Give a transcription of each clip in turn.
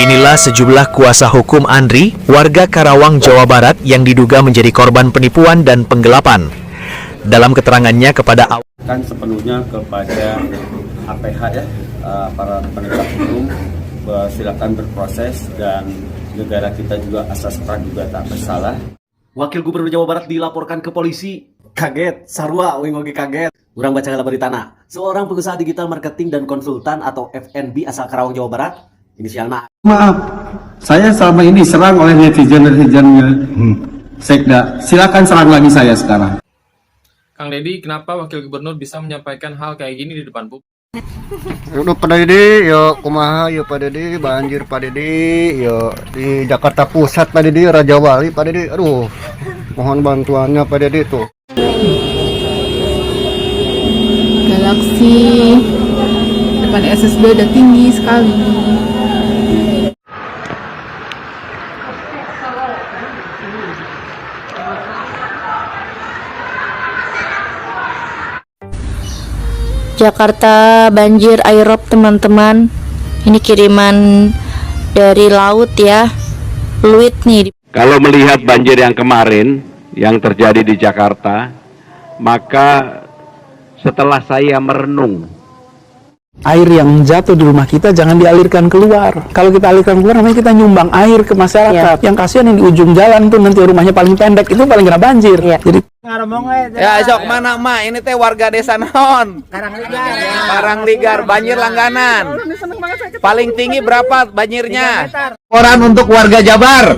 Inilah sejumlah kuasa hukum Andri, warga Karawang, Jawa Barat yang diduga menjadi korban penipuan dan penggelapan. Dalam keterangannya kepada kan sepenuhnya kepada APH ya, para penegak hukum, silakan berproses dan negara kita juga asas praduga tak bersalah. Wakil Gubernur Jawa Barat dilaporkan ke polisi. Kaget, sarua, wingoge kaget. Urang baca beritana. Seorang pengusaha digital marketing dan konsultan atau FNB asal Karawang, Jawa Barat, inisialna. Maaf, saya selama ini serang oleh netizen-netizennya Sekda. Silakan serang lagi saya sekarang. Kang Deddy, kenapa Wakil Gubernur bisa menyampaikan hal kayak gini di depan publik? Udah Pak Deddy, yo kumaha yo Pak Deddy, banjir Pak Deddy, yo di Jakarta Pusat Pak Deddy, Raja Wali Pak Deddy, aduh, mohon bantuannya Pak Deddy tuh. Galaxy depan SSD udah tinggi sekali. Jakarta banjir airop teman-teman. Ini kiriman dari laut ya. Fluid nih. Kalau melihat banjir yang kemarin yang terjadi di Jakarta, maka setelah saya merenung, air yang jatuh di rumah kita jangan dialirkan keluar. Kalau kita alirkan keluar, namanya kita nyumbang air ke masyarakat. Yang kasihan yang di ujung jalan tuh nanti rumahnya paling pendek, itu paling kena banjir. Jadi ya esok mana mak, ini teh warga desa non Karangligar, banjir langganan. Paling tinggi berapa banjirnya? Laporan untuk warga Jabar,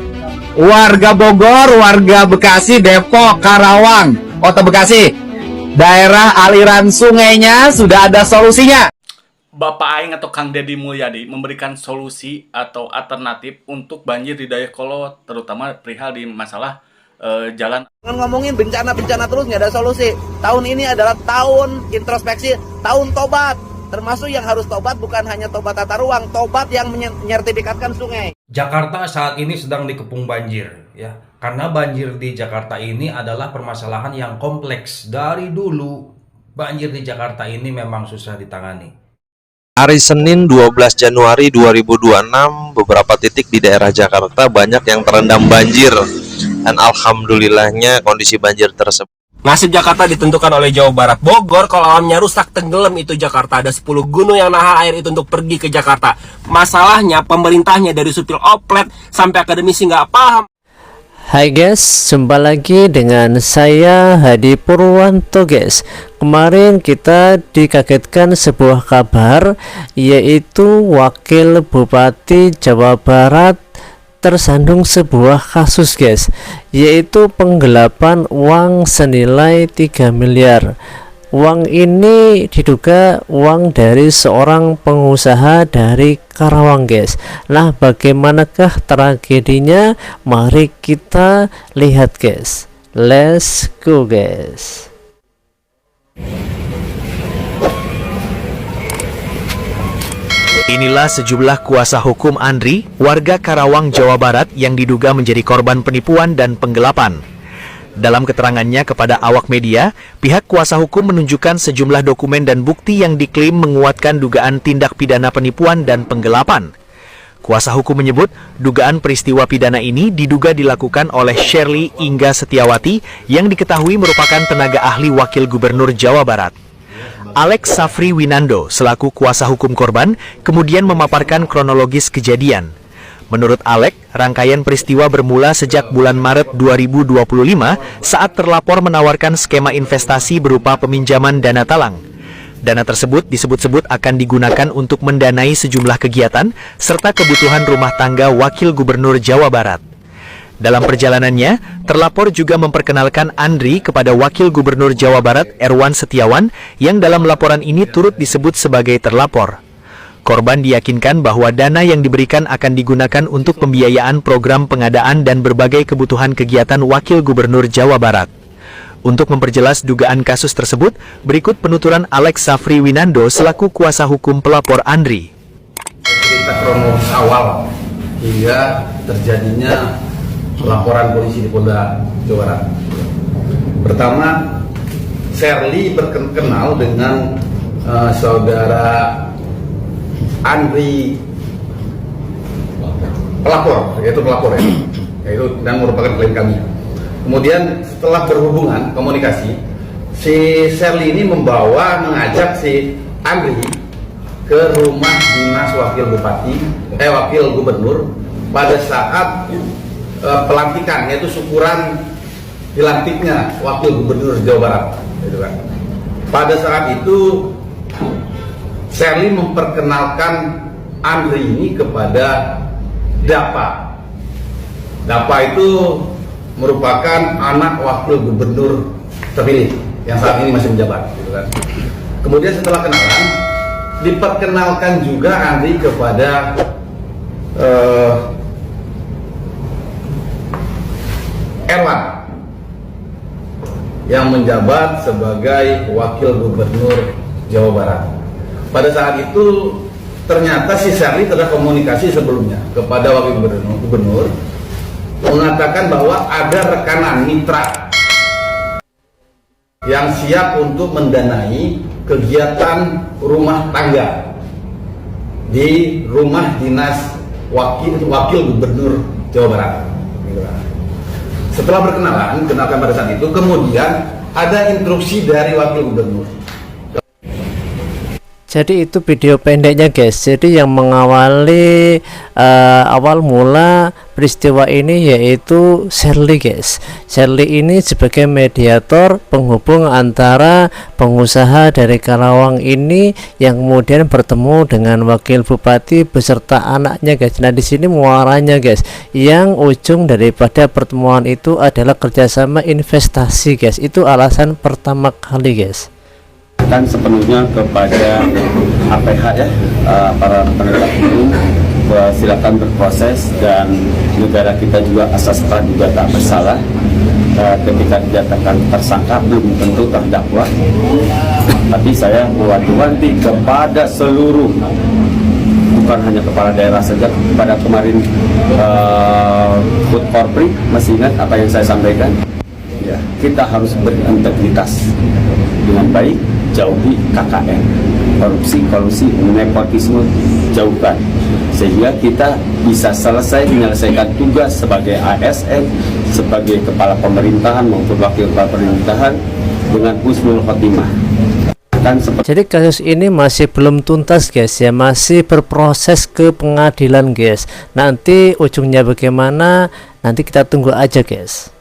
warga Bogor, warga Bekasi, Depok, Karawang, Kota Bekasi. Daerah aliran sungainya sudah ada solusinya. Bapak Aing atau Kang Deddy Mulyadi memberikan solusi atau alternatif untuk banjir di Dayakolot, terutama perihal di masalah jalan. Ngomongin bencana-bencana terus nggak ada solusi. Tahun ini adalah tahun introspeksi, tahun tobat. Termasuk yang harus tobat bukan hanya tobat tata ruang, tobat yang menyertifikatkan sungai. Jakarta saat ini sedang dikepung banjir, ya. Karena banjir di Jakarta ini adalah permasalahan yang kompleks. Dari dulu banjir di Jakarta ini memang susah ditangani. Hari Senin 12 Januari 2026, beberapa titik di daerah Jakarta banyak yang terendam banjir. Dan alhamdulillahnya kondisi banjir tersebut. Nasib Jakarta ditentukan oleh Jawa Barat. Bogor kalau alamnya rusak tenggelam itu Jakarta. Ada 10 gunung yang nahan air itu untuk pergi ke Jakarta. Masalahnya pemerintahnya dari supir oplet sampai akademisi nggak paham. Hai guys, jumpa lagi dengan saya Hadi Purwanto guys. Kemarin kita dikagetkan sebuah kabar, yaitu Wakil Bupati Jawa Barat tersandung sebuah kasus guys, yaitu penggelapan uang senilai 3 miliar. Uang ini diduga uang dari seorang pengusaha dari Karawang guys. Nah, bagaimanakah tragedinya? Mari kita lihat guys. Let's go guys. Inilah sejumlah kuasa hukum Andri, warga Karawang, Jawa Barat yang diduga menjadi korban penipuan dan penggelapan. Dalam keterangannya kepada awak media, pihak kuasa hukum menunjukkan sejumlah dokumen dan bukti yang diklaim menguatkan dugaan tindak pidana penipuan dan penggelapan. Kuasa hukum menyebut, dugaan peristiwa pidana ini diduga dilakukan oleh Shirley Ingga Setiawati yang diketahui merupakan tenaga ahli Wakil Gubernur Jawa Barat. Alex Safri Winando selaku kuasa hukum korban kemudian memaparkan kronologis kejadian. Menurut Alex, rangkaian peristiwa bermula sejak bulan Maret 2025 saat terlapor menawarkan skema investasi berupa peminjaman dana talang. Dana tersebut disebut-sebut akan digunakan untuk mendanai sejumlah kegiatan serta kebutuhan rumah tangga Wakil Gubernur Jawa Barat. Dalam perjalanannya, terlapor juga memperkenalkan Andri kepada Wakil Gubernur Jawa Barat Erwan Setiawan yang dalam laporan ini turut disebut sebagai terlapor. Korban diyakinkan bahwa dana yang diberikan akan digunakan untuk pembiayaan program pengadaan dan berbagai kebutuhan kegiatan Wakil Gubernur Jawa Barat. Untuk memperjelas dugaan kasus tersebut, berikut penuturan Alex Safri Winando selaku kuasa hukum pelapor Andri. Cerita kronologis awal hingga terjadinya laporan polisi di Polda Jawa Barat. Pertama, Shirley berkenal dengan saudara Andri pelapor, yaitu pelapor ya, yaitu dan merupakan klien kami. Kemudian setelah berhubungan komunikasi, si Sherly ini mengajak si Andri ke rumah dinas wakil gubernur pada saat pelantikan, yaitu syukuran dilantiknya wakil gubernur Jawa Barat, gitu kan. Pada saat itu Sherly memperkenalkan Andri ini kepada Dapa. Dapa itu merupakan anak wakil gubernur terpilih yang saat ini masih menjabat, gitu kan. Kemudian setelah kenalan, diperkenalkan juga Andri kepada Erwan yang menjabat sebagai wakil gubernur Jawa Barat. Pada saat itu ternyata si Sherly telah komunikasi sebelumnya kepada wakil gubernur mengatakan bahwa ada rekanan mitra yang siap untuk mendanai kegiatan rumah tangga di rumah dinas wakil gubernur Jawa Barat. Setelah kenalkan pada saat itu, kemudian ada instruksi dari wakil gubernur. Jadi itu video pendeknya guys. Jadi yang mengawali awal mula peristiwa ini yaitu Sherly guys. Sherly ini sebagai mediator penghubung antara pengusaha dari Karawang ini yang kemudian bertemu dengan wakil bupati beserta anaknya guys. Nah di sini muaranya guys, yang ujung daripada pertemuan itu adalah kerjasama investasi guys. Itu alasan pertama kali guys. Kan sepenuhnya kepada APH ya, para penegak hukum, silakan berproses, dan negara kita juga asas praduga tak bersalah. Ketika dinyatakan tersangka belum tentu terdakwa, tapi saya mewanti-wanti kepada seluruh, bukan hanya kepala daerah saja, kepada kemarin Food Corporate, masih ingat apa yang saya sampaikan? Ya, kita harus berintegritas dengan baik, jauhi KKN, korupsi, kolusi, nepotisme jauhkan, sehingga kita bisa menyelesaikan tugas sebagai ASN, sebagai kepala pemerintahan maupun wakil kepala pemerintahan dengan husnul khotimah. Jadi kasus ini masih belum tuntas guys ya, masih berproses ke pengadilan guys. Nanti ujungnya bagaimana, nanti kita tunggu aja guys.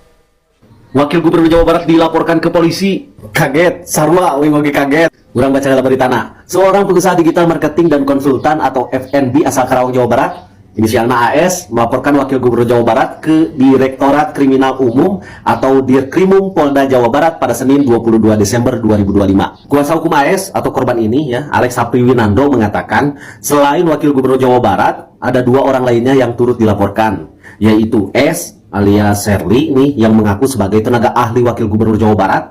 Wakil Gubernur Jawa Barat dilaporkan ke polisi. Kaget, sarua, wingoge kaget. Urang baca dalam beritana. Seorang pengusaha digital marketing dan konsultan atau FNB asal Karawang, Jawa Barat, inisialnya AS, melaporkan Wakil Gubernur Jawa Barat ke Direktorat Kriminal Umum atau Dirkrimum Polda Jawa Barat pada Senin 22 Desember 2025. Kuasa hukum AS atau korban ini ya, Alex Sapriwinando, mengatakan selain Wakil Gubernur Jawa Barat, ada dua orang lainnya yang turut dilaporkan, yaitu S alias Sherly nih yang mengaku sebagai tenaga ahli Wakil Gubernur Jawa Barat,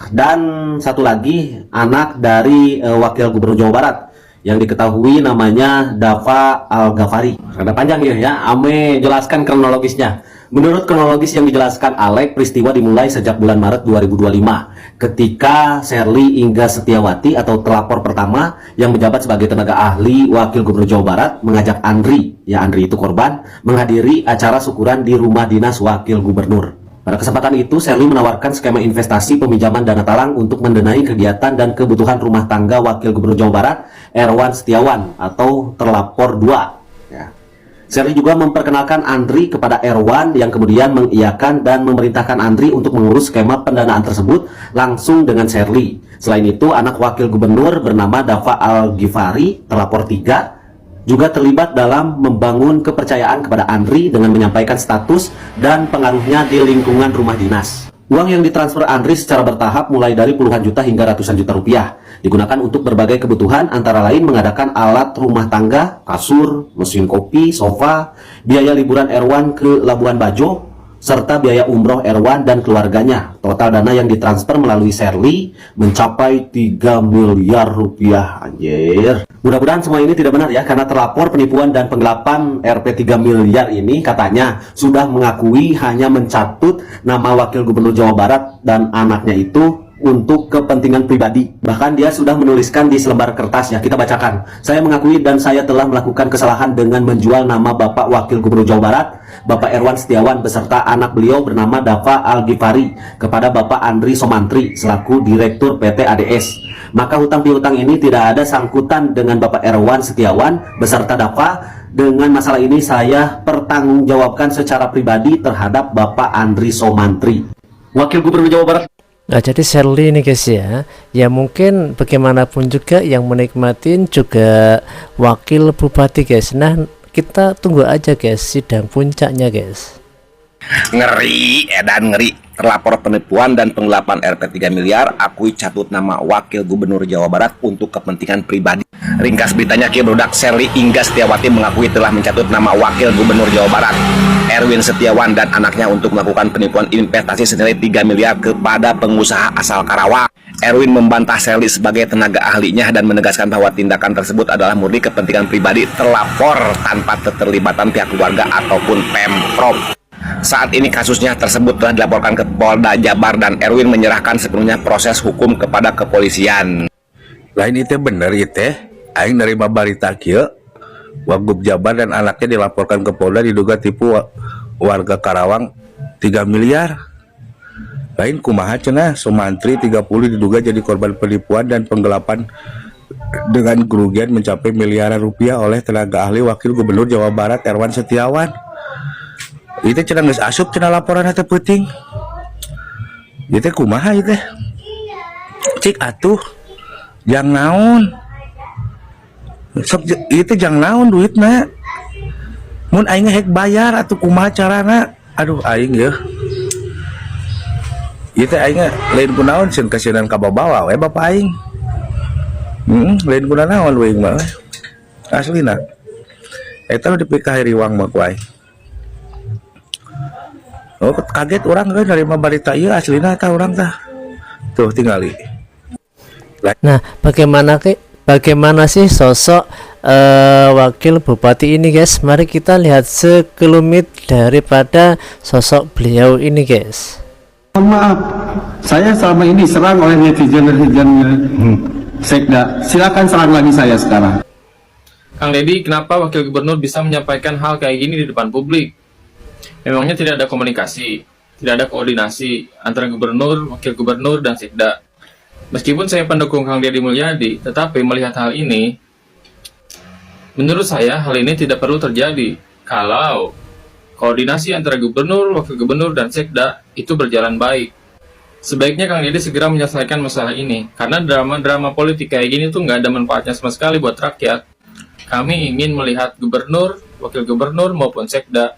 dan satu lagi anak dari Wakil Gubernur Jawa Barat yang diketahui namanya Dava Al-Ghafari. Karena panjang ya, Ame jelaskan kronologisnya. Menurut kronologis yang dijelaskan Alek, peristiwa dimulai sejak bulan Maret 2025 ketika Sherly Ingga Setiawati atau telapor pertama yang menjabat sebagai tenaga ahli Wakil Gubernur Jawa Barat mengajak Andri, ya Andri itu korban, menghadiri acara syukuran di rumah dinas Wakil Gubernur. Pada kesempatan itu, Sherly menawarkan skema investasi peminjaman dana talang untuk mendanai kegiatan dan kebutuhan rumah tangga Wakil Gubernur Jawa Barat, Erwan Setiawan atau terlapor 2. Sherly juga memperkenalkan Andri kepada Erwan yang kemudian mengiyakan dan memerintahkan Andri untuk mengurus skema pendanaan tersebut langsung dengan Sherly. Selain itu, anak Wakil Gubernur bernama Dava Al-Ghafari, terlapor 3, juga terlibat dalam membangun kepercayaan kepada Andri dengan menyampaikan status dan pengaruhnya di lingkungan rumah dinas. Uang yang ditransfer Andri secara bertahap mulai dari puluhan juta hingga ratusan juta rupiah digunakan untuk berbagai kebutuhan, antara lain mengadakan alat rumah tangga, kasur, mesin kopi, sofa, biaya liburan Erwan ke Labuan Bajo, serta biaya umroh Erwan dan keluarganya. Total dana yang ditransfer melalui Sherly mencapai 3 miliar rupiah. Anjir. Mudah-mudahan semua ini tidak benar ya, karena terlapor penipuan dan penggelapan Rp 3 miliar ini katanya sudah mengakui hanya mencatut nama Wakil Gubernur Jawa Barat dan anaknya itu untuk kepentingan pribadi. Bahkan dia sudah menuliskan di selembar kertasnya. Kita bacakan. Saya mengakui dan saya telah melakukan kesalahan dengan menjual nama Bapak Wakil Gubernur Jawa Barat, Bapak Erwan Setiawan beserta anak beliau bernama Dafa Al-Ghifari kepada Bapak Andri Somantri selaku Direktur PT ADS. Maka hutang piutang ini tidak ada sangkutan dengan Bapak Erwan Setiawan beserta Dafa. Dengan masalah ini saya pertanggungjawabkan secara pribadi terhadap Bapak Andri Somantri, Wakil Gubernur Jawa Barat. Nah, jadi Shirley ini guys ya mungkin bagaimanapun juga yang menikmatin juga wakil bupati guys. Nah, kita tunggu aja guys sidang puncaknya guys. Ngeri, edan ngeri. Terlapor penipuan dan penggelapan Rp 3 miliar akui catut nama Wakil Gubernur Jawa Barat untuk kepentingan pribadi. Ringkas beritanya, Kibudak Shirley Ingga Setiawati mengakui telah mencatut nama Wakil Gubernur Jawa Barat Erwin Setiawan dan anaknya untuk melakukan penipuan investasi senilai 3 miliar kepada pengusaha asal Karawang. Erwin membantah Shirley sebagai tenaga ahlinya dan menegaskan bahwa tindakan tersebut adalah murni kepentingan pribadi terlapor tanpa keterlibatan pihak keluarga ataupun Pemprov. Saat ini kasusnya tersebut telah dilaporkan ke Polda Jabar dan Erwin menyerahkan sepenuhnya proses hukum kepada kepolisian. Lain itu bener itu, aing nerima berita kieu, Wagub Jabar dan anaknya dilaporkan ke Polda diduga tipu warga Karawang 3 miliar. Lain kumaha cenah Somantri 30 diduga jadi korban penipuan dan penggelapan dengan kerugian mencapai miliaran rupiah oleh tenaga ahli Wakil Gubernur Jawa Barat Erwan Setiawan. Itu cenah geus asup cenah laporan teh penting. Itu kumaha itu? Cik atuh jang naon. Sok itu jang naon duitna. Mun aing hek bayar atuh kumaha carana? Aduh aing ya. Itu aing lain kunaon sieun kasieunan ka babawa we bapak aing. Lain kunaon we mah. Aslina. Eta di PKH Riwang mah ku aing. Oh kaget orang kan nerima berita iya aslina tah orang tah. Tuh tinggali. Nah, bagaimana sih sosok wakil bupati ini guys? Mari kita lihat sekelumit daripada sosok beliau ini guys. Maaf, saya selama ini serang oleh netizen Sekda. Silakan serang lagi saya sekarang. Kang Deddy, kenapa Wakil Gubernur bisa menyampaikan hal kayak gini di depan publik? Memangnya tidak ada komunikasi, tidak ada koordinasi antara gubernur, wakil gubernur, dan Sekda. Meskipun saya pendukung Kang Deddy Mulyadi, tetapi melihat hal ini, menurut saya hal ini tidak perlu terjadi kalau koordinasi antara gubernur, wakil gubernur, dan Sekda itu berjalan baik. Sebaiknya Kang Deddy segera menyelesaikan masalah ini, karena drama-drama politik kayak gini tuh nggak ada manfaatnya sama sekali buat rakyat. Kami ingin melihat gubernur, wakil gubernur, maupun Sekda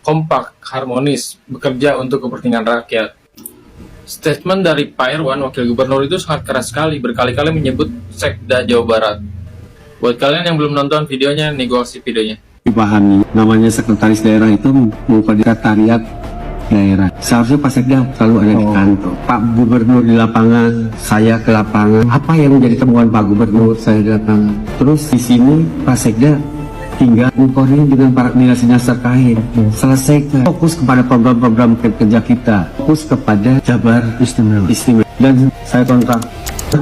kompak, harmonis, bekerja untuk kepentingan rakyat. Statement dari Pak Erwan, Wakil Gubernur itu sangat keras sekali, berkali-kali menyebut Sekda Jawa Barat. Buat kalian yang belum nonton videonya, nih gue kasih videonya. Dipahami, namanya sekretaris daerah itu bukan sekretariat daerah. Seharusnya Pak Sekda selalu ada di kantor. Pak Gubernur di lapangan, saya ke lapangan. Apa yang menjadi temuan Pak Gubernur, saya datang. Terus di sini Pak Sekda tinggal mengkoordinir dengan para dinas terkait, selesaikan, fokus kepada program-program kerja kita, fokus kepada Jabar Istimewa. Dan saya kontrak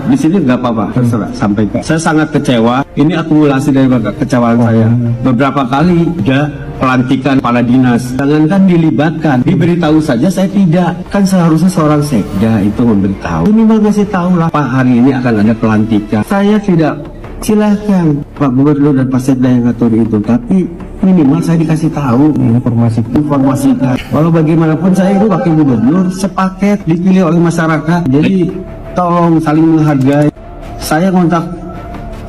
di sini nggak apa-apa, terserah sampaikan. Saya sangat kecewa. Ini akumulasi dari kekecewaan saya. Beberapa kali udah pelantikan kepala dinas, jangankan dilibatkan, diberitahu saja saya tidak. Kan seharusnya seorang Sekda itu memberitahu. Minimal ngasih tahu lah, Pak hari ini akan ada pelantikan. Saya tidak. Silahkan Pak Gubernur dan Pak Sekda yang ngatur itu, tapi minimal saya dikasih tahu informasikan. Walau bagaimanapun saya itu wakil gubernur sepaket dipilih oleh masyarakat, jadi tolong saling menghargai. Saya kontak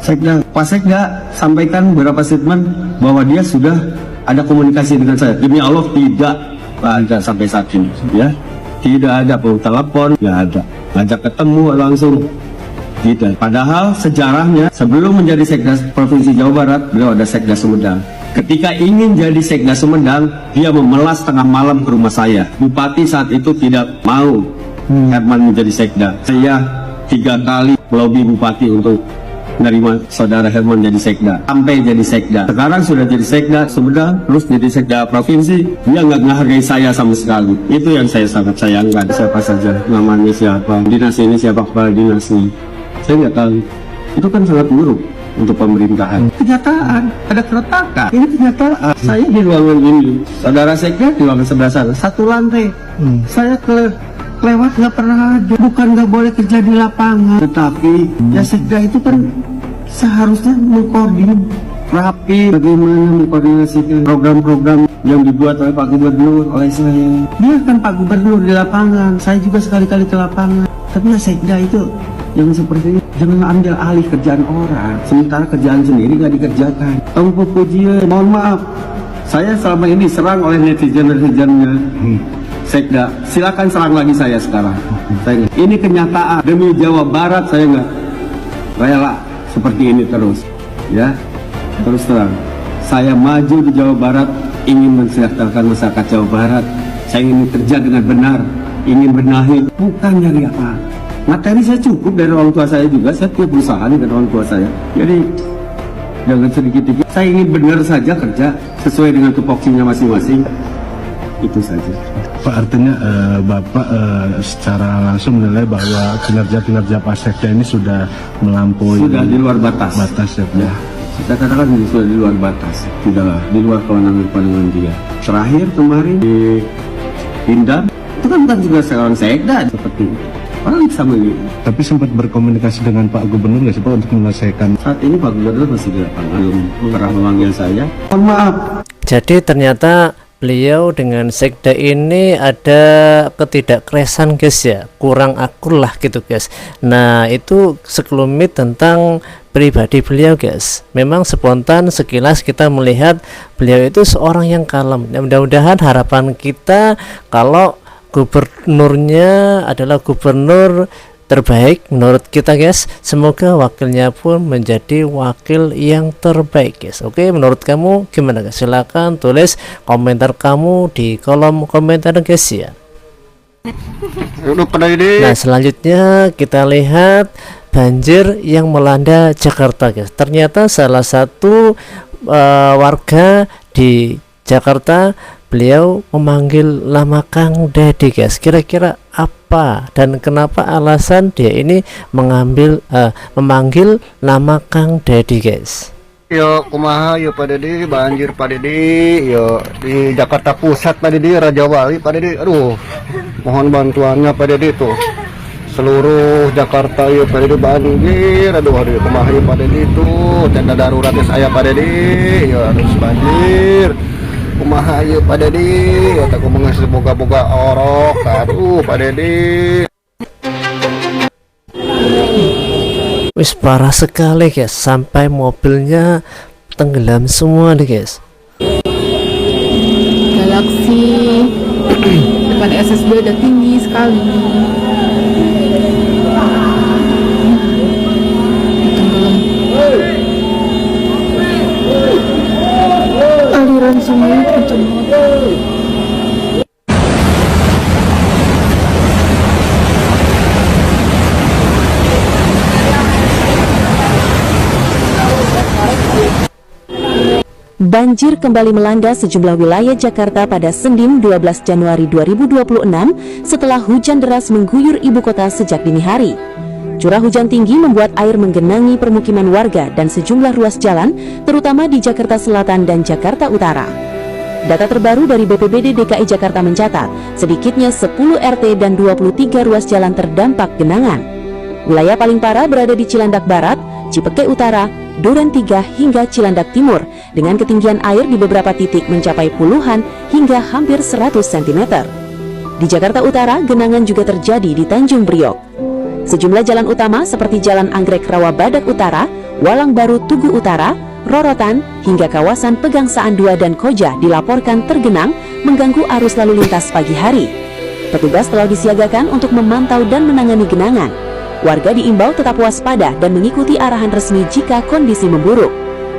Sekda, Pak Sekda sampaikan beberapa statement bahwa dia sudah ada komunikasi dengan saya. Demi Allah tidak ada sampai saat ini, ya tidak ada telepon, nggak ada, ngajak ketemu langsung. Gitu. Padahal sejarahnya sebelum menjadi Sekda Provinsi Jawa Barat, beliau ada Sekda Sumedang. Ketika ingin jadi Sekda Sumedang, dia memelas tengah malam ke rumah saya. Bupati saat itu tidak mau Herman menjadi Sekda. Saya 3 kali melobi Bupati untuk nerima saudara Herman jadi sekda, sampai jadi sekda. Sekarang sudah jadi sekda Sumedang, terus jadi sekda provinsi. Dia nggak menghargai saya sama sekali. Itu yang saya sangat sayangkan. Siapa saja namanya, siapa dinas ini, siapa kepala dinasnya, saya nggak tahu. Itu kan sangat buruk untuk pemerintahan. Kenyataan, ada keretakan. Ini kenyataan. Saya di ruangan ini, saudara sekda di ruangan sebelah sana, satu lantai. Saya lewat nggak pernah ada. Bukan nggak boleh kerja di lapangan, tetapi ya sekda itu kan seharusnya mengkoordinir rapi bagaimana mengkoordinasikan program-program yang dibuat oleh Pak Gubernur, oleh saya. Dia kan Pak Gubernur di lapangan, saya juga sekali-kali ke lapangan. Tapi ya sekda itu yang seperti ini, jangan ambil alih kerjaan orang, sementara kerjaan sendiri nggak dikerjakan. Om Pujian, mohon maaf, saya selama ini serang oleh netizen-netizennya sekda, silakan serang lagi saya sekarang. Ini kenyataan, demi Jawa Barat saya nggak rela seperti ini terus, ya. Terus terang, saya maju di Jawa Barat ingin mensejahterakan masyarakat Jawa Barat. Saya ingin kerja dengan benar, ingin benahi, bukan nyari apa. Materi saya cukup dari orang tua saya juga, saya punya perusahaan dengan orang tua saya. Jadi jangan sedikit-sedikit. Saya ingin benar saja kerja sesuai dengan tupoksinya masing-masing. Itu saja. Pak, artinya Bapak secara langsung menilai bahwa kinerja-kinerja Pak Sekda ini sudah melampaui, sudah di luar batas. Ya. Kita katakan sudah di luar batas, tidaklah di luar kewenangan dia. Terakhir kemarin di Pindad, itu kan bukan juga seorang sekda seperti itu. Orang sama ini. Tapi sempat berkomunikasi dengan Pak Gubernur nggak sih Pak untuk menyelesaikan? Saat ini Pak Gubernur masih di lapangan, belum pernah memanggil saya. Mohon maaf. Jadi ternyata beliau dengan sekda ini ada ketidakresan guys ya, kurang akur lah gitu guys. Nah itu sekelumit tentang pribadi beliau guys. Memang spontan sekilas kita melihat beliau itu seorang yang kalem. Mudah-mudahan harapan kita kalau gubernurnya adalah gubernur terbaik menurut kita guys, semoga wakilnya pun menjadi wakil yang terbaik guys. Oke, menurut kamu gimana guys? Silahkan tulis komentar kamu di kolom komentar guys ya. Nah selanjutnya kita lihat banjir yang melanda Jakarta guys. Ternyata salah satu warga di Jakarta, beliau memanggil nama Kang Dedi guys. Kira-kira apa dan kenapa alasan dia ini memanggil nama Kang Dedi guys? Yo kumaha yo Pak Dedi, banjir Pak Dedi, yo di Jakarta Pusat Pak Dedi, Raja Wali Pak Dedi. Aduh, mohon bantuannya Pak Dedi tuh. Seluruh Jakarta yo Pak Dedi banjir. Aduh kumaha yo Pak Dedi tuh, tenda daruratnya saya Pak Dedi, yo harus banjir. Kumaha ieu Pak Dedi, eta kumaha boga-boga orok. Aduh Pak Dedi. Wis parah sekali guys, sampai mobilnya tenggelam semua nih guys. Galaxy depan SSB udah tinggi sekali. Aliran sungai kencang banget. Banjir kembali melanda sejumlah wilayah Jakarta pada Senin 12 Januari 2026 setelah hujan deras mengguyur ibu kota sejak dini hari. Curah hujan tinggi membuat air menggenangi permukiman warga dan sejumlah ruas jalan, terutama di Jakarta Selatan dan Jakarta Utara. Data terbaru dari BPBD DKI Jakarta mencatat, sedikitnya 10 RT dan 23 ruas jalan terdampak genangan. Wilayah paling parah berada di Cilandak Barat, Cipete Utara, Duren 3 hingga Cilandak Timur, dengan ketinggian air di beberapa titik mencapai puluhan hingga hampir 100 cm. Di Jakarta Utara, genangan juga terjadi di Tanjung Priok. Sejumlah jalan utama seperti Jalan Anggrek Rawa Badak Utara, Walang Baru Tugu Utara, Rorotan, hingga kawasan Pegangsaan 2 dan Koja dilaporkan tergenang mengganggu arus lalu lintas pagi hari. Petugas telah disiagakan untuk memantau dan menangani genangan. Warga diimbau tetap waspada dan mengikuti arahan resmi jika kondisi memburuk.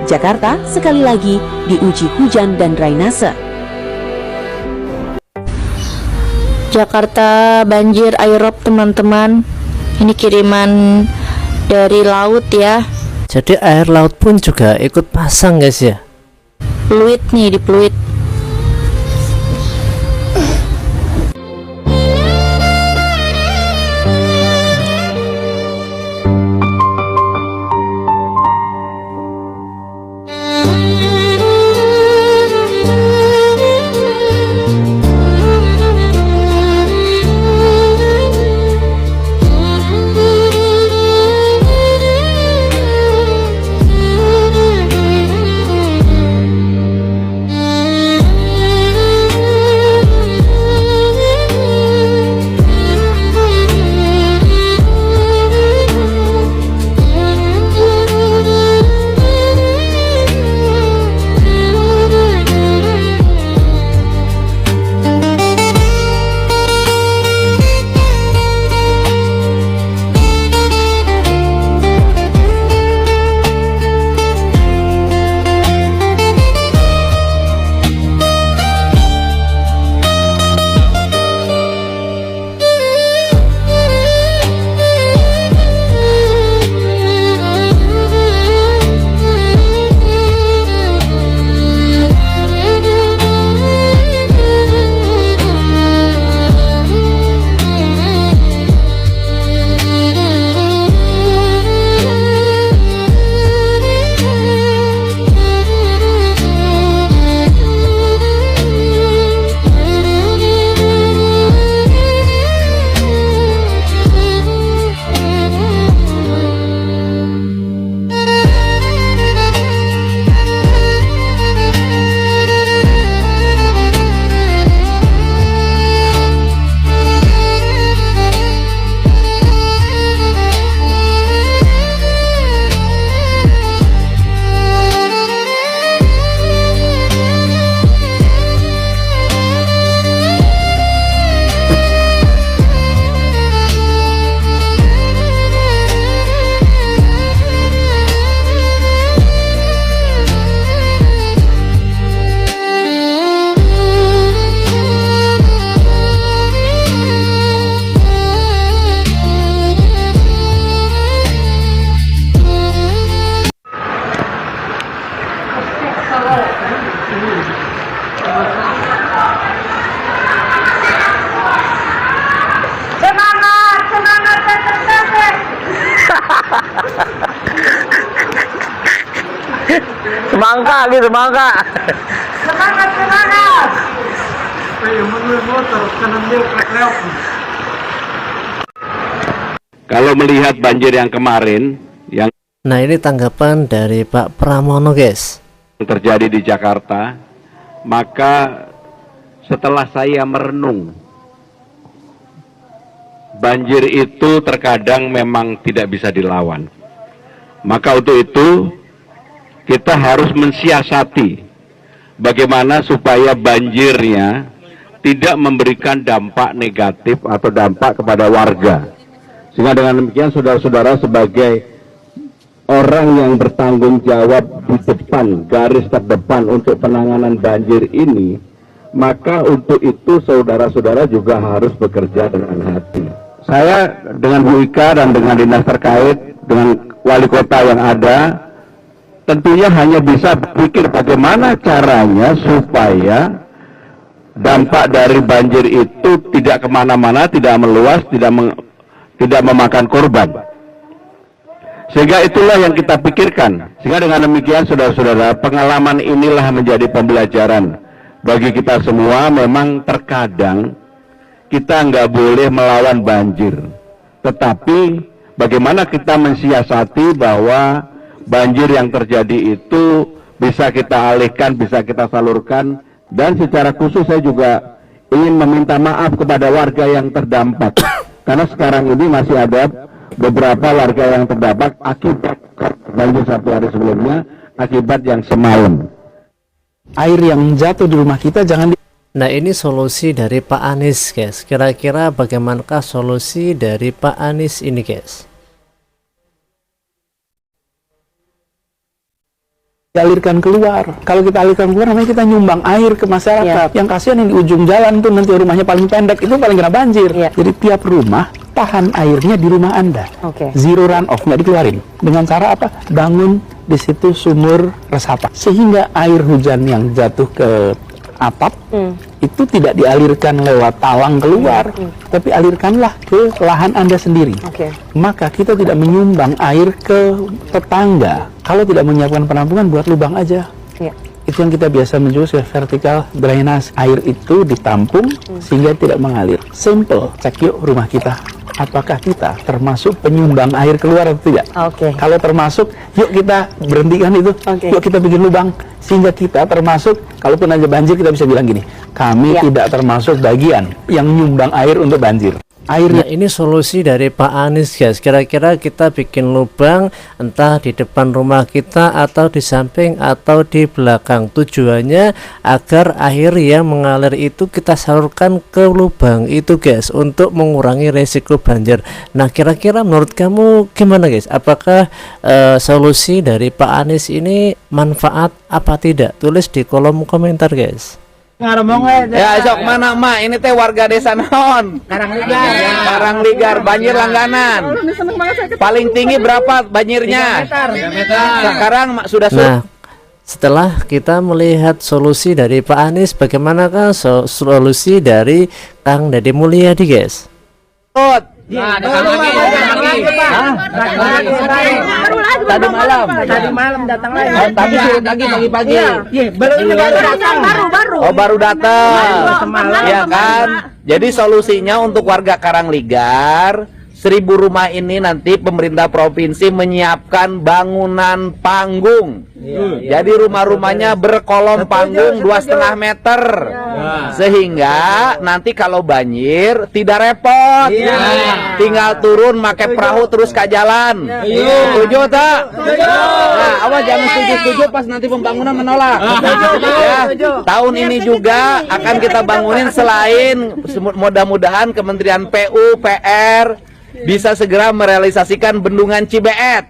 Jakarta sekali lagi diuji hujan dan drainase. Jakarta banjir air rob teman-teman. Ini kiriman dari laut ya. Jadi air laut pun juga ikut pasang guys ya. Fluid nih di fluid. Semangka gitu, semangka. Semangat, semangat. Motor kanan dia krek. Kalau melihat banjir yang kemarin yang Nah ini tanggapan dari Pak Pramono guys. terjadi di Jakarta, maka setelah saya merenung, banjir itu terkadang memang tidak bisa dilawan. Maka untuk itu kita harus mensiasati bagaimana supaya banjirnya tidak memberikan dampak negatif atau dampak kepada warga. Sehingga dengan demikian saudara-saudara sebagai orang yang bertanggung jawab di depan, garis terdepan untuk penanganan banjir ini, maka untuk itu saudara-saudara juga harus bekerja dengan hati. Saya dengan Bu Ika dan dengan dinas terkait, dengan wali kota yang ada, tentunya hanya bisa berpikir bagaimana caranya supaya dampak dari banjir itu tidak kemana-mana, tidak meluas, tidak memakan korban. Sehingga itulah yang kita pikirkan. Sehingga dengan demikian saudara-saudara, pengalaman inilah menjadi pembelajaran bagi kita semua. Memang terkadang kita nggak boleh melawan banjir, tetapi bagaimana kita mensiasati bahwa banjir yang terjadi itu bisa kita alihkan, bisa kita salurkan. Dan secara khusus saya juga ingin meminta maaf kepada warga yang terdampak, karena sekarang ini masih ada beberapa warga yang terdampak akibat banjir 1 hari sebelumnya, akibat yang semalam. Air yang jatuh di rumah kita jangan Nah ini solusi dari Pak Anies guys. Kira-kira bagaimanakah solusi dari Pak Anies ini guys? dialirkan keluar. Kalau kita alirkan keluar namanya kita nyumbang air ke masyarakat. Yang kasihan yang di ujung jalan tuh nanti rumahnya paling pendek itu paling kena banjir. Jadi tiap rumah tahan airnya di rumah Anda. Zero runoff, nggak dikeluarin. Dengan cara apa? Bangun di situ sumur resapan. Sehingga air hujan yang jatuh ke atap itu tidak dialirkan lewat talang keluar, tapi alirkanlah ke lahan Anda sendiri. Maka kita tidak menyumbang air ke tetangga. Kalau tidak menyiapkan penampungan, buat lubang aja. Itu yang kita biasa menyebut vertical drainage. Air itu ditampung sehingga tidak mengalir. Simple. Cek yuk rumah kita. Apakah kita termasuk penyumbang air keluar atau tidak? Kalau termasuk, yuk kita berhentikan itu. Yuk kita bikin lubang. Sehingga kita termasuk, kalaupun aja banjir kita bisa bilang gini, kami tidak termasuk bagian yang nyumbang air untuk banjir. Nah, ini solusi dari Pak Anies, guys. Kira-kira kita bikin lubang entah di depan rumah kita atau di samping atau di belakang. Tujuannya agar air yang mengalir itu kita salurkan ke lubang itu, guys, untuk mengurangi resiko banjir. Nah, kira-kira menurut kamu gimana, guys? Apakah solusi dari Pak Anies ini manfaat apa tidak? Tulis di kolom komentar, guys. Ya, sok mana mak? Ini teh warga desa naon? Karangligar, banjir langganan. Paling tinggi berapa banjirnya? 3 meter. Sekarang sudah Nah, setelah kita melihat solusi dari Pak Anies, bagaimanakah solusi dari Kang Deddy Mulyadi, guys? Tadi malam datang lagi. Tapi suruh lagi pagi-pagi. Baru datang. Ya kan? Jadi solusinya untuk warga Karangligar, 1000 rumah ini nanti pemerintah provinsi menyiapkan bangunan panggung. Jadi rumah-rumahnya berkolom panggung 2,5 meter. Sehingga nanti kalau banjir tidak repot. Tinggal turun pakai perahu terus ke jalan. Setuju tak? Nah, awas jangan setuju pas nanti pembangunan menolak. Ya, tahun ini juga akan kita bangunin selain mudah-mudahan Kementerian PU, PR bisa segera merealisasikan bendungan Cibeet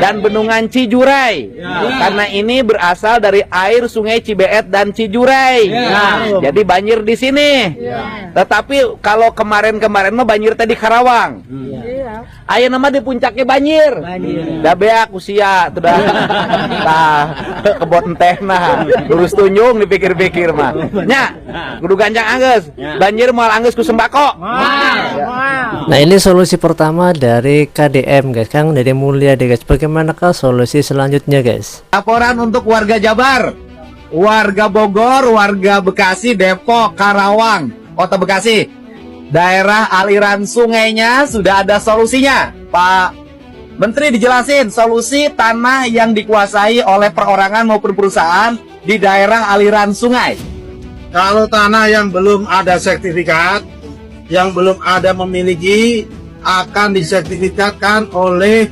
dan bendungan Cijurai, karena ini berasal dari air sungai Cibeet dan Cijurai. Jadi banjir di sini. Tetapi kalau kemarin mah banjir tadi Karawang. Ayo nama di puncaknya banjir. Dah beak usia sudah kebon teh nah lurus tunjung dipikir-pikir mah. Nya, kudu gancang anggeus. Banjir moal anggeus ku sembako. Nah, ini solusi pertama dari KDM, guys, Kang Deddy Mulyadi, guys. Bagaimanakah solusi selanjutnya, guys? Laporan untuk warga Jabar, warga Bogor, warga Bekasi, Depok, Karawang, Kota Bekasi. Daerah aliran sungainya sudah ada solusinya. Pak Menteri dijelasin solusi tanah yang dikuasai oleh perorangan maupun perusahaan di daerah aliran sungai. Kalau tanah yang belum ada sertifikat, yang belum ada memiliki, akan disertifikatkan oleh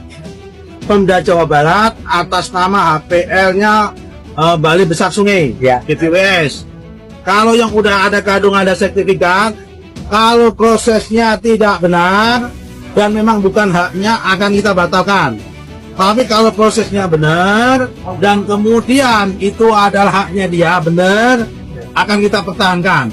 Pemda Jawa Barat atas nama HPL-nya Balai Besar Sungai, BPWS. Kalau yang udah ada kadung ada sertifikat, kalau prosesnya tidak benar dan memang bukan haknya, akan kita batalkan. Tapi kalau prosesnya benar dan kemudian itu adalah haknya dia benar, akan kita pertahankan.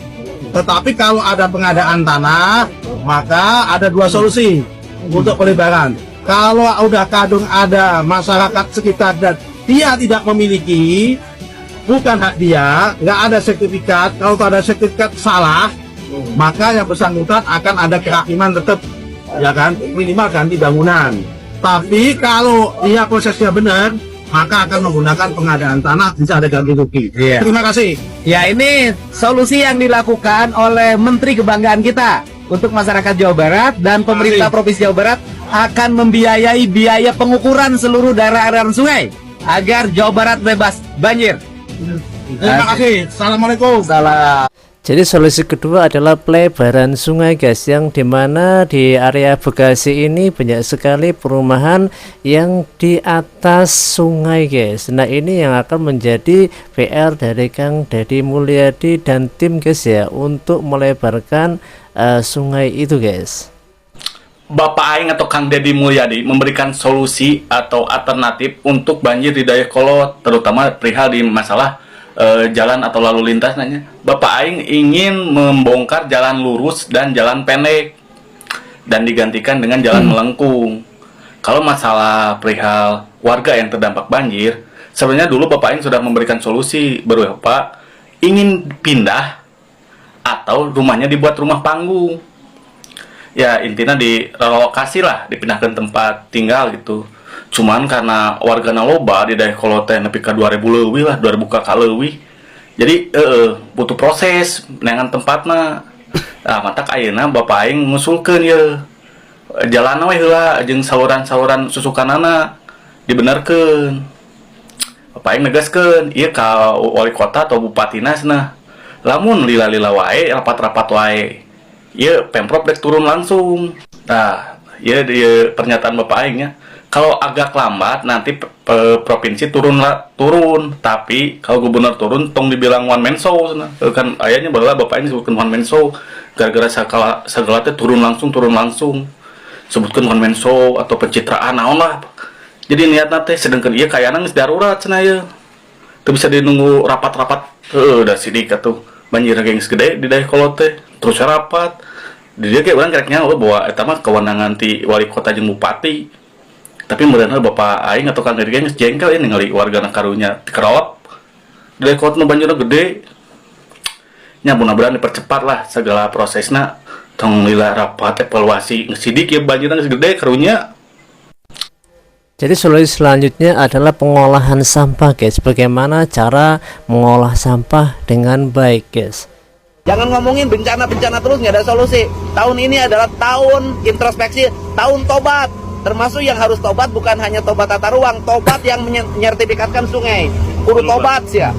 Tetapi kalau ada pengadaan tanah, maka ada 2 solusi untuk pelebaran. Kalau udah kadung ada masyarakat sekitar dan dia tidak memiliki, bukan hak dia, nggak ada sertifikat. Kalau ada sertifikat salah, maka yang bersangkutan akan ada kehakiman tetap, ya kan, minimal ganti bangunan. Tapi kalau dia prosesnya benar, maka akan menggunakan pengadaan tanah, bisa ada ganti rugi. Terima kasih. Ya, ini solusi yang dilakukan oleh Menteri Kebanggaan kita untuk masyarakat Jawa Barat, dan pemerintah Provinsi Jawa Barat akan membiayai biaya pengukuran seluruh daerah aliran sungai agar Jawa Barat bebas banjir. Terima kasih. Assalamualaikum. Salam. Jadi solusi kedua adalah pelebaran sungai, guys, yang dimana di area Bekasi ini banyak sekali perumahan yang di atas sungai, guys. Nah, ini yang akan menjadi PR dari Kang Deddy Mulyadi dan tim, guys, ya, untuk melebarkan sungai itu, guys. Bapak Aing atau Kang Deddy Mulyadi memberikan solusi atau alternatif untuk banjir di Dayakolot, terutama perihal di masalah jalan atau lalu lintas nanya. Bapak Aing ingin membongkar jalan lurus dan jalan pendek dan digantikan dengan jalan melengkung. Kalau masalah perihal warga yang terdampak banjir, sebenarnya dulu Bapak Aing sudah memberikan solusi berupa ingin pindah atau rumahnya dibuat rumah panggung. Ya intinya direlokasi lah, dipindahkan tempat tinggal gitu. Cuman karena wargana loba di Dayakolot teh nepi ka 2000 leuwih lah, 2000 ka leuwih. Jadi butuh proses neangan tempatna. Nah, matak ayeuna Bapak Aing ngusulkeun ye jalan we heula jeung saluran-saluran susukanana dibenerkeun. Bapak Aing negaskeun ieu ka wali kota atau bupatina cenah. Lamun lila-lila wae, rapat-rapat wae. Ieu Pemprov dek turun langsung. Nah, ieu pernyataan Bapak Aing nya. Kalau agak lambat nanti provinsi turun, tapi kalau gubernur turun tong dibilang one man show kan ayahnya bahwa Bapak ini sebutkan one man show gara-gara segala teh turun langsung sebutkan one man show atau pencitraan naon lah. Jadi niatna teh sedengkeun ieu kayana geus darurat cenah ieu. Teu bisa dinunggu rapat-rapat udah sidik atuh banjir geus gede di Dayakolot teh terus rapat. Di dieu ge urang kereknya bahwa eta mah kewenangan ti wali kota jeung bupati. Tapi mudah-mudahan Bapak Aing atau Kang Deddy geus jengkel ini ngali warga karunya kerot. Di Dayakolot nu banjirna gede. Nya mudah-mudahan dipercepat lah segala prosesna. Tong lila rapat evaluasi sidik ya banjirna geus gede karunya. Jadi solusi selanjutnya adalah pengolahan sampah guys. Bagaimana cara mengolah sampah dengan baik guys. Jangan ngomongin bencana-bencana terus, nggak ada solusi. Tahun ini adalah tahun introspeksi, tahun tobat. Termasuk yang harus tobat bukan hanya tobat tata ruang, tobat yang menyertifikatkan sungai. Kudu tobat sih ya.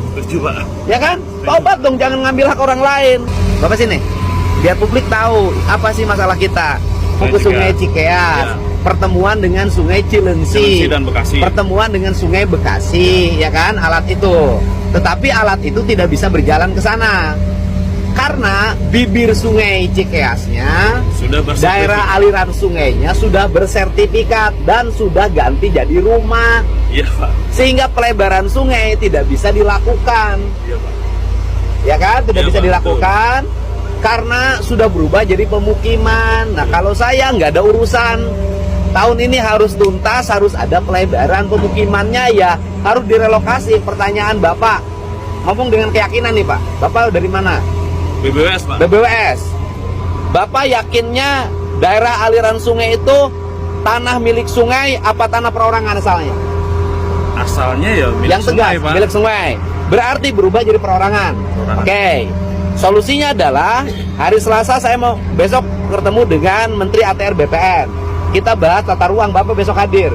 Ya kan? Tobat dong, jangan ngambil hak orang lain. Bapak sini, biar publik tahu apa sih masalah kita. Ke Sungai Cikeas, pertemuan dengan Sungai Cilengsi dan Bekasi. Pertemuan dengan Sungai Bekasi, ya kan? Alat itu. Tetapi alat itu tidak bisa berjalan ke sana. Karena bibir Sungai Cikeasnya, daerah aliran sungainya sudah bersertifikat dan sudah ganti jadi rumah. Iya, Pak. Sehingga pelebaran sungai tidak bisa dilakukan. Iya, Pak. Ya kan? Tidak Iya, bisa Pak, dilakukan. Karena sudah berubah jadi pemukiman. Nah, kalau saya nggak ada urusan. Tahun ini harus tuntas, harus ada pelebaran pemukimannya ya, harus direlokasi. Pertanyaan Bapak, ngomong dengan keyakinan nih Pak. Bapak dari mana? BBWS, Pak. BBWS. Bapak yakinnya daerah aliran sungai itu tanah milik sungai apa tanah perorangan asalnya? Asalnya ya milik yang tegas, sungai, Pak. milik sungai. Berarti berubah jadi perorangan. Oke. Solusinya adalah hari Selasa saya mau besok bertemu dengan Menteri ATR BPN. Kita bahas tata ruang, Bapak besok hadir.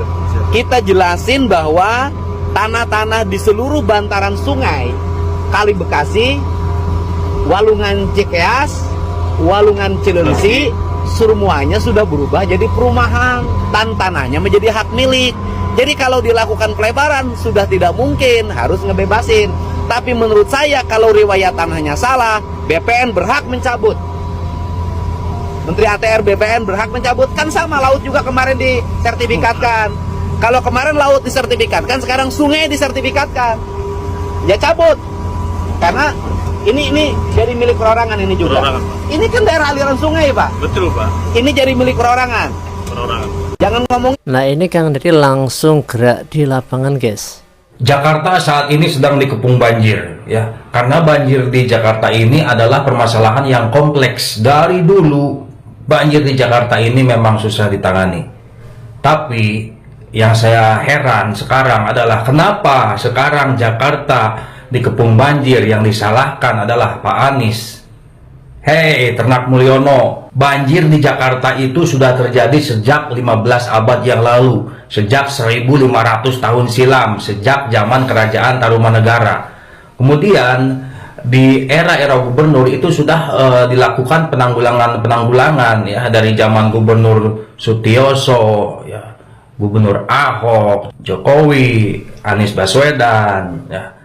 Kita jelasin bahwa tanah-tanah di seluruh bantaran sungai Kali Bekasi, Walungan Cikeas, Walungan Cilengsi, semuanya sudah berubah jadi perumahan dan tanahnya menjadi hak milik. Jadi kalau dilakukan pelebaran sudah tidak mungkin, harus ngebebasin. Tapi menurut saya kalau riwayat tanahnya salah, BPN berhak mencabut. Menteri ATR BPN berhak mencabut. Kan sama laut juga kemarin disertifikatkan. Kalau kemarin laut disertifikatkan, sekarang sungai disertifikatkan. Ya cabut. Karena ini jadi milik perorangan ini juga. Perorangan, Pak. Ini kan daerah aliran sungai, Pak. Betul, Pak. Ini jadi milik perorangan. Perorangan. Jangan ngomong. Nah ini Kang Deddy langsung gerak di lapangan guys. Jakarta saat ini sedang dikepung banjir ya. Karena banjir di Jakarta ini adalah permasalahan yang kompleks. Dari dulu banjir di Jakarta ini memang susah ditangani. Tapi yang saya heran sekarang adalah kenapa sekarang Jakarta dikepung banjir, yang disalahkan adalah Pak Anies. Hei Ternak Mulyono, banjir di Jakarta itu sudah terjadi sejak 15 abad yang lalu, sejak 1500 tahun silam, sejak zaman Kerajaan Tarumanegara. Kemudian di era-era gubernur itu sudah dilakukan penanggulangan ya, dari zaman Gubernur Sutioso ya, Gubernur Ahok, Jokowi, Anies Baswedan ya.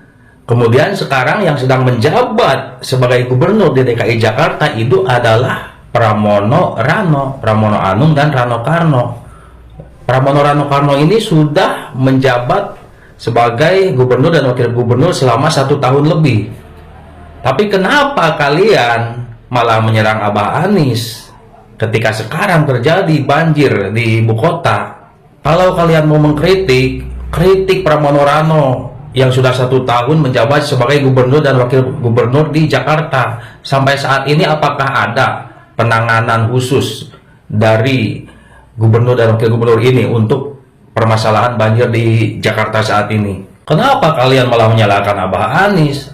Kemudian sekarang yang sedang menjabat sebagai gubernur di DKI Jakarta itu adalah Pramono Rano, Pramono Anung, dan Rano Karno. Pramono Rano Karno ini sudah menjabat sebagai gubernur dan wakil gubernur selama 1 tahun lebih. Tapi kenapa kalian malah menyerang Abah Anies ketika sekarang terjadi banjir di ibu kota? Kalau kalian mau mengkritik, kritik Pramono Rano yang sudah 1 tahun menjabat sebagai gubernur dan wakil gubernur di Jakarta. Sampai saat ini apakah ada penanganan khusus dari gubernur dan wakil gubernur ini untuk permasalahan banjir di Jakarta saat ini? Kenapa kalian malah menyalahkan Abah Anies?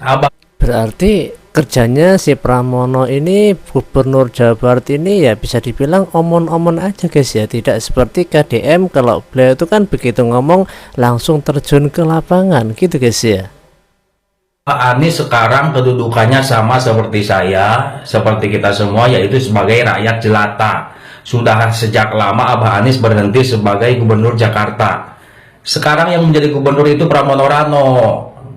Berarti kerjanya si Pramono ini, gubernur Jawa Barat ini ya bisa dibilang omon-omon aja guys ya, tidak seperti KDM. Kalau beliau itu kan begitu ngomong langsung terjun ke lapangan gitu guys ya. Pak Anies sekarang kedudukannya sama seperti saya, seperti kita semua, yaitu sebagai rakyat jelata. Sudah sejak lama Abah Anies berhenti sebagai gubernur Jakarta. Sekarang yang menjadi gubernur itu Pramono Rano.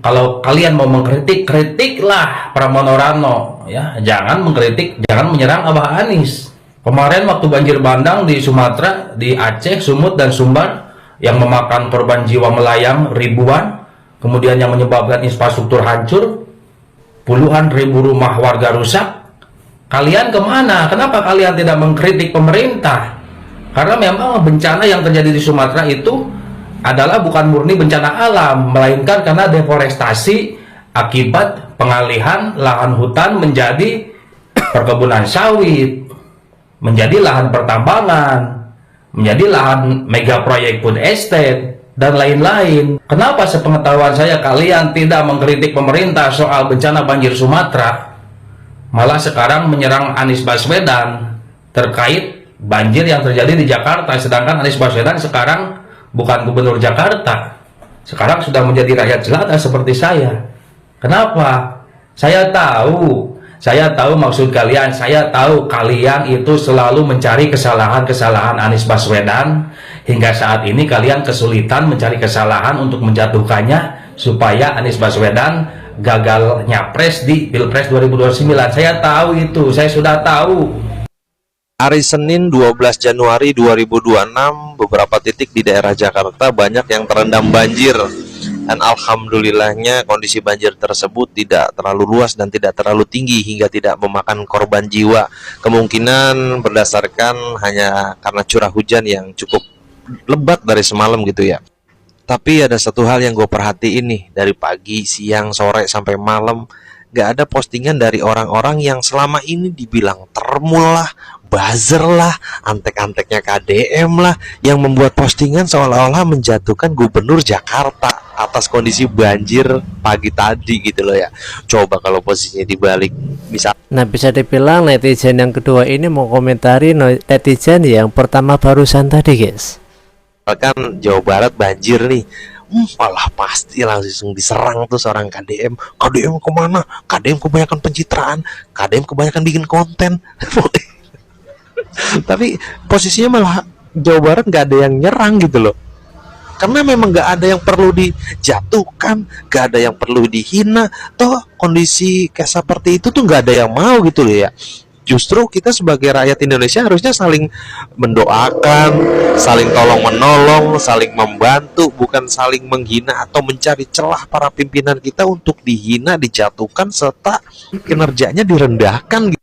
Kalau kalian mau mengkritik, kritiklah Pramono Rano, ya. Jangan mengkritik, jangan menyerang Abah Anies. Kemarin waktu banjir bandang di Sumatera, di Aceh, Sumut, dan Sumbar yang memakan korban jiwa melayang ribuan, kemudian yang menyebabkan infrastruktur hancur, puluhan ribu rumah warga rusak. Kalian kemana? Kenapa kalian tidak mengkritik pemerintah? Karena memang bencana yang terjadi di Sumatera itu adalah bukan murni bencana alam, melainkan karena deforestasi akibat pengalihan lahan hutan menjadi perkebunan sawit, menjadi lahan pertambangan, menjadi lahan mega proyek food estate, dan lain-lain. Kenapa sepengetahuan saya kalian tidak mengkritik pemerintah soal bencana banjir Sumatera, malah sekarang menyerang Anies Baswedan terkait banjir yang terjadi di Jakarta, sedangkan Anies Baswedan sekarang bukan gubernur Jakarta, sekarang sudah menjadi rakyat jelata seperti saya. Kenapa? Saya tahu maksud kalian. Saya tahu kalian itu selalu mencari kesalahan-kesalahan Anies Baswedan. Hingga saat ini kalian kesulitan mencari kesalahan untuk menjatuhkannya supaya Anies Baswedan gagal nyapres di Pilpres 2029. Saya tahu itu, saya sudah tahu. Hari Senin 12 Januari 2026, beberapa titik di daerah Jakarta banyak yang terendam banjir. Dan alhamdulillahnya kondisi banjir tersebut tidak terlalu luas dan tidak terlalu tinggi hingga tidak memakan korban jiwa. Kemungkinan berdasarkan hanya karena curah hujan yang cukup lebat dari semalam gitu ya. Tapi ada satu hal yang gue perhatiin nih, dari pagi, siang, sore, sampai malam gak ada postingan dari orang-orang yang selama ini dibilang termul lah, buzzer lah, antek-anteknya KDM lah, yang membuat postingan seolah-olah menjatuhkan gubernur Jakarta atas kondisi banjir pagi tadi gitu loh ya. Coba kalau posisinya dibalik, bisa. Nah, bisa dibilang netizen yang kedua ini mau komentari netizen yang pertama barusan tadi guys. Bahkan Jawa Barat banjir nih, malah pasti langsung diserang tuh seorang KDM. KDM kemana? KDM kebanyakan pencitraan, KDM kebanyakan bikin konten. Tapi posisinya malah Jawa Barat nggak ada yang nyerang gitu loh, karena memang nggak ada yang perlu dijatuhkan, nggak ada yang perlu dihina. Toh kondisi kayak seperti itu tuh nggak ada yang mau gitu loh ya. Justru kita sebagai rakyat Indonesia harusnya saling mendoakan, saling tolong menolong, saling membantu, bukan saling menghina atau mencari celah para pimpinan kita untuk dihina, dijatuhkan, serta kinerjanya direndahkan.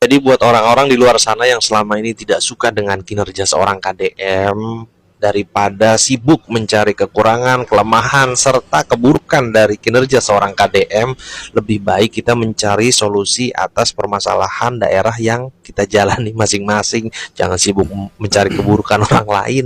Jadi buat orang-orang di luar sana yang selama ini tidak suka dengan kinerja seorang KDM, daripada sibuk mencari kekurangan, kelemahan, serta keburukan dari kinerja seorang KDM, lebih baik kita mencari solusi atas permasalahan daerah yang kita jalani masing-masing. Jangan sibuk mencari keburukan orang lain.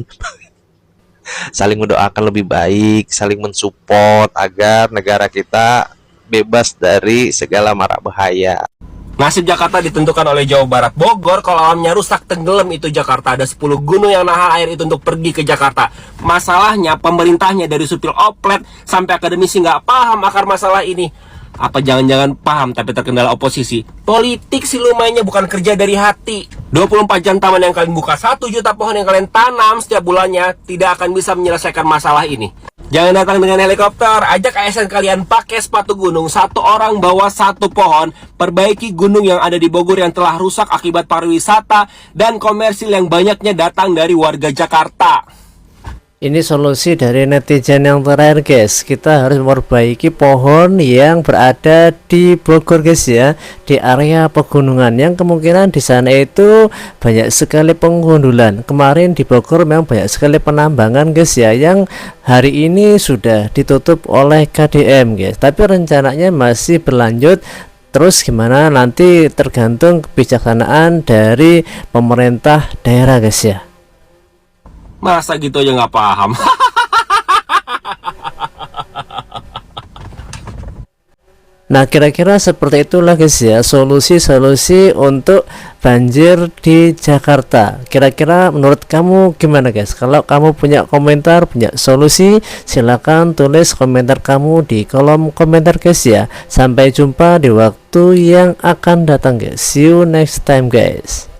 Saling mendoakan lebih baik, saling mensupport agar negara kita bebas dari segala mara bahaya. Nasib Jakarta ditentukan oleh Jawa Barat. Bogor kalau alamnya rusak tenggelam itu Jakarta. Ada 10 gunung yang nahan air itu untuk pergi ke Jakarta. Masalahnya pemerintahnya dari supil oplet sampai akademisi nggak paham akar masalah ini. Apa jangan-jangan paham tapi terkendala oposisi? Politik sih lumayannya, bukan kerja dari hati. 24 jam taman yang kalian buka, 1 juta pohon yang kalian tanam setiap bulannya tidak akan bisa menyelesaikan masalah ini. Jangan datang dengan helikopter, ajak ASN kalian pakai sepatu gunung. 1 orang bawa 1 pohon, perbaiki gunung yang ada di Bogor yang telah rusak akibat pariwisata dan komersil yang banyaknya datang dari warga Jakarta. Ini solusi dari netizen yang terakhir guys. Kita harus memperbaiki pohon yang berada di Bogor guys ya, di area pegunungan yang kemungkinan di sana itu banyak sekali penggundulan. Kemarin di Bogor memang banyak sekali penambangan guys ya, yang hari ini sudah ditutup oleh KDM guys, tapi rencananya masih berlanjut. Terus gimana nanti tergantung kebijaksanaan dari pemerintah daerah guys ya. Masa gitu aja nggak paham? Nah kira-kira seperti itulah guys ya, solusi-solusi untuk banjir di Jakarta. Kira-kira menurut kamu gimana guys? Kalau kamu punya komentar, punya solusi, silahkan tulis komentar kamu di kolom komentar guys ya. Sampai jumpa di waktu yang akan datang guys. See you next time guys.